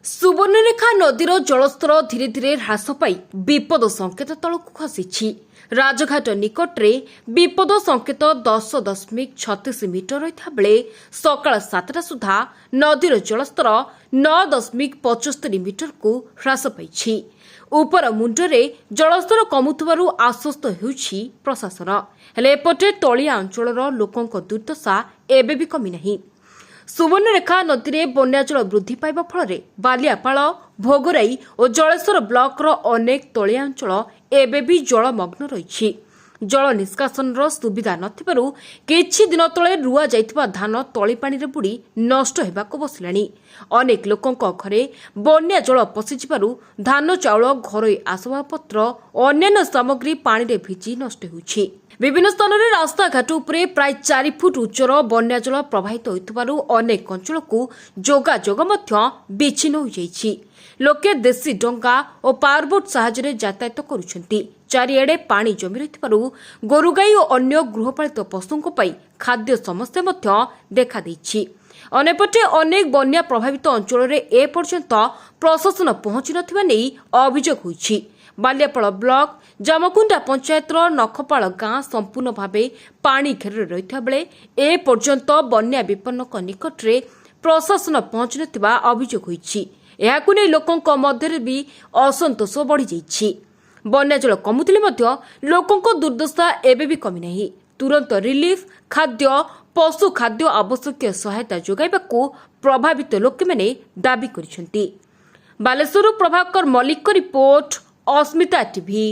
सुवर्णरेखा नदीर जलस्तर धीरे धीरे ह्रास पाई विपद संकेत तलक खसी। राजघाट निकटरे विपद संकेत 10.36 मीटर रही बेले सकाळ 7टा सुधा नदीर जलस्तर 9.75 मीटर को ह्रास पाई। उपर मुंडरे जलस्तर कमुथबारु आश्वस्त हेउछि प्रशासन, हेले एपटे तलिया अंचलर लोकंक दुर्दशा एबे भी कमी नहीं। सुवर्णरेखा नदी में बन्याजल वृद्धि पाइबा फल बालियापाल, भोगराई और जलेश्वर ब्लॉकर अनेक तलिया अंचल एबे भी जलमग्न रही। जल निष्कासन सुविधा नथिबारु किछि दिन तले रुआ जाइथिबा धान तली पानी रे बुड़ी नष्ट हेबाको बसिलानी। अनेक लोकंक घरे बन्या जल पशिजिबारु धान चाउल, घरोई आसबाबपत्र अन्यान्य सामग्री पानी रे भिजी नष्ट होउछि। विभिन्न स्थान में रास्ताघाट उपरे प्राय 4 फुट उच्चर बन्याजल प्रवाहित होइथिबारु अनेक अंचल को जोगाजोग मध्य विच्छिन्न हो जाइछि। लोके देशी डंगा और पावरबोट साहाय्य यातायात करुछन्ति। चारिआडे पानी जमी रहिथिबारु गोरुगाई और अन्य गृहपालित पशुंक पई खाद्य समस्या मध्य देखा देइछि। अनेपटे अनेक बन्या प्रभावित अंचल में ए पर्यंत प्रशासन पहुंची नथिबा नेई अभियोग होइछि। बालियापाल ब्लॉक जामकुंडा पंचायतर नखपाल गां संपूर्ण भावे पानी घेर रही बेले ए पर्यंत बन्या विपन्नक निकटरे प्रशासन पहुंची नथिबा अभियोग होइछि। एहाकु नै लोकंक मध्यरे भी असंतोष बढ़ी जाइछि। बन्या जल कमुथिले मध्य लोकंक दुर्दशा एबे भी कमी नाही। तुरंत रिलीफ, खाद्य, पशु खाद्य आवश्यक सहायता जोगाइबाकू प्रभावित लोके माने दाबी करिसेंति। बालेश्वर प्रभाकर मल्लिक रिपोर्ट, अस्मिता टीवी।